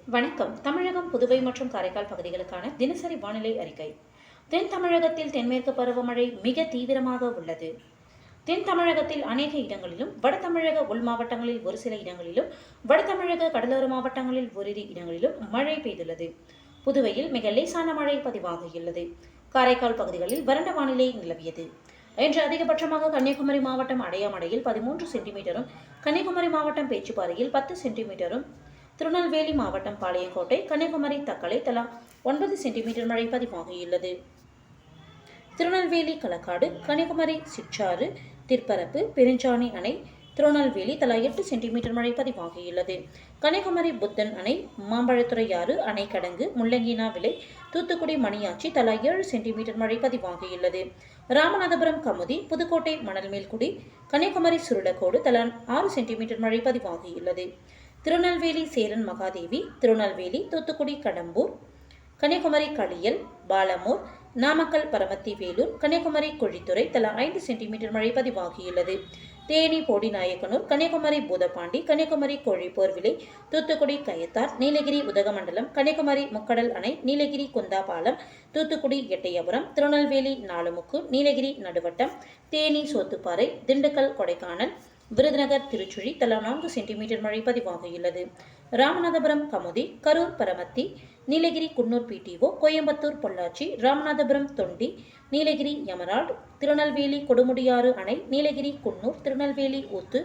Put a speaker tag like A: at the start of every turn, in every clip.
A: வணக்கம். தமிழகம், புதுவை மற்றும் காரைக்கால் பகுதிகளுக்கான தினசரி வானிலை அறிக்கை. தென் தமிழகத்தில் தென்மேற்கு பருவமழை மிக தீவிரமாக உள்ளது. தென் தமிழகத்தில் அநேக இடங்களிலும், வட தமிழக உள் மாவட்டங்களில் ஒரு சில இடங்களிலும், வட தமிழக கடலோர மாவட்டங்களில் ஓரிரு இடங்களிலும் மழை பெய்துள்ளது. புதுவையில் மிக லேசான மழை பதிவாகியுள்ளது. காரைக்கால் பகுதிகளில் வறண்ட வானிலை நிலவியது. இன்று அதிகபட்சமாக கன்னியாகுமரி மாவட்டம் அடையாமடையில் 13 சென்டிமீட்டரும், கன்னியாகுமரி மாவட்டம் பேச்சுப்பாறையில் 10 சென்டிமீட்டரும், திருநெல்வேலி மாவட்டம் பாளையங்கோட்டை, கன்னியாகுமரி தக்கலை தலா 9 சென்டிமீட்டர் மழை பதிவாகியுள்ளது. திருநெல்வேலி களக்காடு, கன்னியாகுமரி சிற்றாறு, திற்பரப்பு, பெருஞ்சாணி அணை, திருநெல்வேலி தலா 8 சென்டிமீட்டர் மழை பதிவாகியுள்ளது. கன்னியாகுமரி புத்தன் அணை, மாம்பழத்துறையாறு, அணைக்கடங்கு, முள்ளங்கினாவிளை, தூத்துக்குடி மணியாச்சி தலா 7 சென்டிமீட்டர் மழை பதிவாகியுள்ளது. ராமநாதபுரம் கமுதி, புதுக்கோட்டை மணல்மேல்குடி, கன்னியாகுமரி சுருளக்கோடு தலா 6 சென்டிமீட்டர் மழை பதிவாகியுள்ளது. திருநெல்வேலி சேரன் மகாதேவி, திருநெல்வேலி, தூத்துக்குடி கடம்பூர், கன்னியாகுமரி களியல், பாலமூர், நாமக்கல் பரமத்தி வேலூர், கன்னியாகுமரி குழித்துறை தலா 5 சென்டிமீட்டர் மழை பதிவாகியுள்ளது. தேனி போடிநாயக்கனூர், கன்னியாகுமரி பூதப்பாண்டி, கன்னியாகுமரி கோழிப்போர்விலை, தூத்துக்குடி கயத்தார், நீலகிரி உதகமண்டலம், கன்னியாகுமரி முக்கடல் அணை, நீலகிரி குந்தாபாலம், தூத்துக்குடி எட்டயபுரம், திருநெல்வேலி நாலுமுக்கு, நீலகிரி நடுவட்டம், தேனி சோத்துப்பாறை, திண்டுக்கல் கொடைக்கானல், விருதுநகர் திருச்சுழி தலா 4 சென்டிமீட்டர் மழை பதிவாகியுள்ளது. ராமநாதபுரம் கமுதி, கரூர் பரமத்தி, நீலகிரி குன்னூர் பிடிஓ, கோயம்புத்தூர் பொள்ளாச்சி, ராமநாதபுரம் தொண்டி, நீலகிரி எமரால்டு, திருநெல்வேலி கொடுமுடியாறு அணை, Nilgiri Coonoor, Tirunelveli Oothu,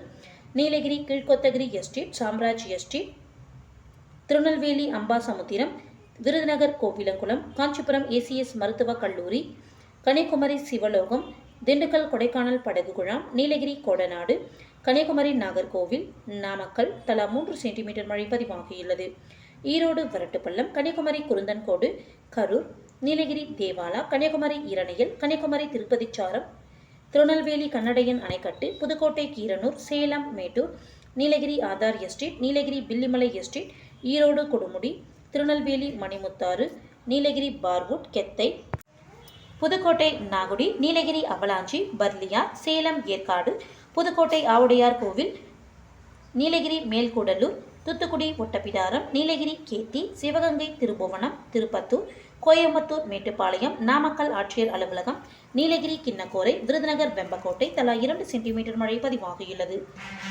A: Nilgiri Kilkotagiri estate, Samraj estate, Tirunelveli Ambasamudram, Virudhunagar Kovilankulam, Kanchipuram ACS மருத்துவக் கல்லூரி, கன்னியாகுமரி சிவலோகம், திண்டுக்கல் கொடைக்கானல் படகு குழாம், நீலகிரி கோடநாடு, கன்னியாகுமரி நாகர்கோவில், நாமக்கல் தலா 3 சென்டிமீட்டர் மழை பதிவாகியுள்ளது. ஈரோடு வரட்டுப்பள்ளம், கன்னியாகுமரி குருந்தன்கோடு, கரூர், நீலகிரி தேவாலா, கன்னியாகுமரி இரணியல், கன்னியாகுமரி திருப்பதிச்சாரம், திருநெல்வேலி கண்ணடையன் அணைக்கட்டு, Pudukkottai Keeranur, Salem Mettur, Nilgiri Adhar estate, Nilgiri Pillimalai estate, Erode Kodumudi, Tirunelveli Manimuthar, Nilgiri Parwood Kethai, Pudukkottai Nagudi, Nilgiri Avalanche, Burliar, Salem Yercaud, Pudukkottai Avudaiyar Kovil, Nilgiri Melkudalur, Thoothukudi Ottapidaram, Nilgiri Ketti, Sivaganga Thirubuvanam, Tirupattur, Coimbatore Mettupalayam, Namakkal ஆட்சியர் அலுவலகம், நீலகிரி கிண்ணக்கோரை, விருதுநகர் வெம்பக்கோட்டை தலா 2 சென்டிமீட்டர் மழை பதிவாகியுள்ளது.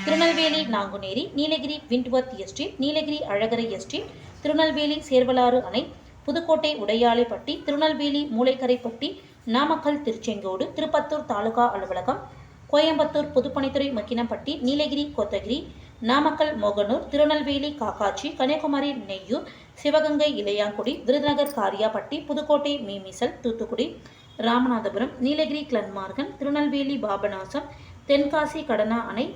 A: திருநெல்வேலி நாங்குநேரி, நீலகிரி விண்ட்வர்த் எஸ்டேட், நீலகிரி அழகரை எஸ்டேட், திருநெல்வேலி சேர்வலாறு அணை, புதுக்கோட்டை உடையாளைப்பட்டி, திருநெல்வேலி மூளைக்கரைப்பட்டி, நாமக்கல் திருச்செங்கோடு, திருப்பத்தூர் தாலுகா அலுவலகம், கோயம்புத்தூர் பொதுப்பணித்துறை மக்கினப்பட்டி, நீலகிரி கோத்தகிரி, நாமக்கல் மோகனூர், திருநெல்வேலி காக்காட்சி, கன்னியாகுமரி நெய்யூர், சிவகங்கை இளையாங்குடி, விருதுநகர் காரியாப்பட்டி, புதுக்கோட்டை மீமிசல், தூத்துக்குடி, ராமநாதபுரம், நீலகிரி கிளன்மார்கன், திருநெல்வேலி பாபநாசம், தென்காசி கடனா அணை,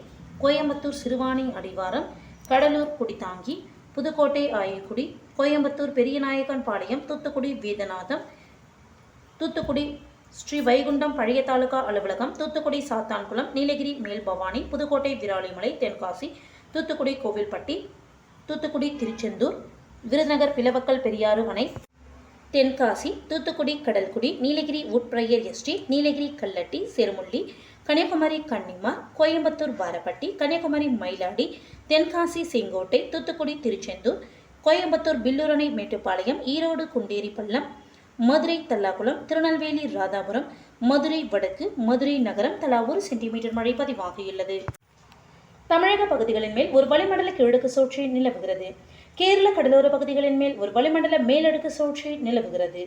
A: கோயம்புத்தூர் சிறுவாணி அடிவாரம், கடலூர் குடித்தாங்கி, புதுக்கோட்டை ஆயக்குடி, கோயம்புத்தூர் பெரியநாயக்கன் பாளையம், தூத்துக்குடி வேதநாதம், தூத்துக்குடி ஸ்ரீ வைகுண்டம் பழைய தாலுகா அலுவலகம், தூத்துக்குடி சாத்தான்குளம், நீலகிரி மேல்பவானி, புதுக்கோட்டை விராலிமலை, தென்காசி, தூத்துக்குடி கோவில்பட்டி, தூத்துக்குடி திருச்செந்தூர், விருதுநகர் பிளவக்கல் பெரியாறு அணை, தென்காசி, தூத்துக்குடி கடல்குடி, நீலகிரி உட்பிரையர் எஸ்டேட், நீலகிரி கல்லட்டி, செருமுள்ளி, கன்னியாகுமரி கன்னிமார், கோயம்புத்தூர் பாரப்பட்டி, கன்னியாகுமரி மயிலாடி, தென்காசி செங்கோட்டை, தூத்துக்குடி திருச்செந்தூர், கோயம்புத்தூர் பில்லூரணை மேட்டுப்பாளையம், ஈரோடு குண்டேரி பள்ளம், மதுரை தல்லாகுளம், திருநெல்வேலி ராதாபுரம், மதுரை வடக்கு, மதுரை நகரம் தலா 1 சென்டிமீட்டர் மழை பதிவாகியுள்ளது. தமிழக பகுதிகளின் மேல் ஒரு வளிமண்டல கிழக்கு சுழற்சி நிலவுகிறது. கேரள கடலோர பகுதிகளின் மேல் ஒரு வளிமண்டல மேலடுக்கு சுழற்சி நிலவுகிறது.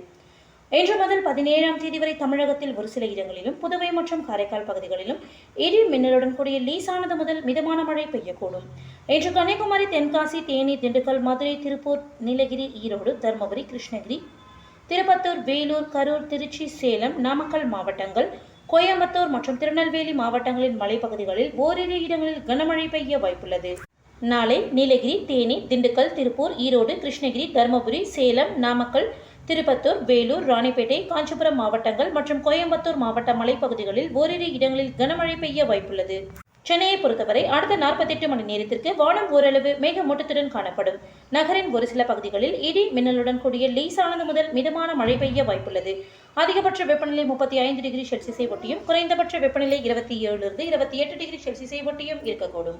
A: இன்று முதல் 17ஆம் தேதி வரை தமிழகத்தில் ஒரு சில இடங்களிலும், புதுவை மற்றும் காரைக்கால் பகுதிகளிலும் இடி மின்னலுடன் கூடிய லேசானது முதல் மிதமான மழை பெய்யக்கூடும். இன்று கன்னியாகுமரி, தென்காசி, தேனி, திண்டுக்கல், மதுரை, திருப்பூர், நீலகிரி, ஈரோடு, தருமபுரி, கிருஷ்ணகிரி, திருப்பத்தூர், வேலூர், கரூர், திருச்சி, சேலம், நாமக்கல் மாவட்டங்கள், கோயம்புத்தூர் மற்றும் திருநெல்வேலி மாவட்டங்களின் மலைப்பகுதிகளில் ஓரிரு இடங்களில் கனமழை பெய்ய வாய்ப்புள்ளது. நாளை நீலகிரி, தேனி, திண்டுக்கல், திருப்பூர், ஈரோடு, கிருஷ்ணகிரி, தருமபுரி, சேலம், நாமக்கல், திருப்பத்தூர், வேலூர், ராணிப்பேட்டை, காஞ்சிபுரம் மாவட்டங்கள் மற்றும் கோயம்புத்தூர் மாவட்ட மலைப்பகுதிகளில் ஓரிரு இடங்களில் கனமழை பெய்ய வாய்ப்புள்ளது. சென்னையை பொறுத்தவரை அடுத்த 48 மணி நேரத்திற்கு வானம் ஓரளவு மேகமூட்டத்துடன் காணப்படும். நகரின் ஒரு சில பகுதிகளில் இடி மின்னலுடன் கூடிய லேசானது முதல் மிதமான மழை பெய்ய வாய்ப்புள்ளது. அதிகபட்ச வெப்பநிலை 35 டிகிரி செல்சியஸை ஒட்டியும், குறைந்தபட்ச வெப்பநிலை 27 லிருந்து 28 டிகிரி செல்சியஸை ஒட்டியும் இருக்கக்கூடும்.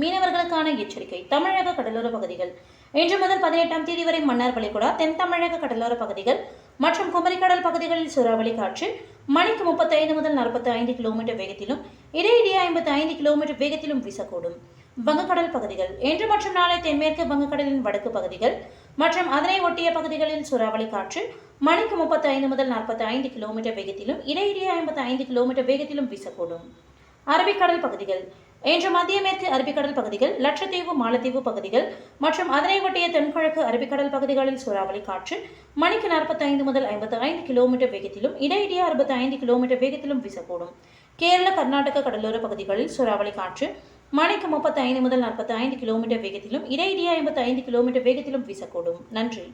A: மீனவர்களுக்கான எச்சரிக்கை. தமிழக கடலோர பகுதிகள். இன்று முதல் 18ஆம் தேதி வரை மன்னார் வளைகுடா, தென் தமிழக கடலோர பகுதிகள் மற்றும் குமரிக்கடல் பகுதிகளில் சூறாவளி காற்று மணிக்கு 35 முதல் 45 கிலோமீட்டர் வேகத்திலும் இடையிடையே 55 கிலோமீட்டர் வேகத்திலும் வீசக்கூடும். வங்கக்கடல் பகுதிகள். இன்று மற்றும் நாளை தென்மேற்கு வங்கக்கடலின் வடக்கு பகுதிகள் மற்றும் அதனை ஒட்டிய பகுதிகளில் சூறாவளி காற்று மணிக்கு 35 முதல் 45 கிலோமீட்டர் வேகத்திலும் இடையிடையே 55 கிலோமீட்டர் வேகத்திலும் வீசக்கூடும். அரபிக்கடல் பகுதிகள். இன்று மத்திய மேற்கு அரபிக்கடல் பகுதிகள், லட்சத்தீவு, மாலத்தீவு பகுதிகள் மற்றும் அதனை ஒட்டிய தென்கிழக்கு அரபிக்கடல் பகுதிகளில் சூறாவளி காற்று மணிக்கு 45 முதல் 55 கிலோமீட்டர் வேகத்திலும் இடையிடையே 65 கிலோமீட்டர் வேகத்திலும் வீசக்கூடும். கேரள, கர்நாடக கடலோர பகுதிகளில் சூறாவளி காற்று மணிக்கு 35 முதல் 45 கிலோமீட்டர் வேகத்திலும் இடையிடையே 55 கிலோமீட்டர் வேகத்திலும் வீசக்கூடும். நன்றி.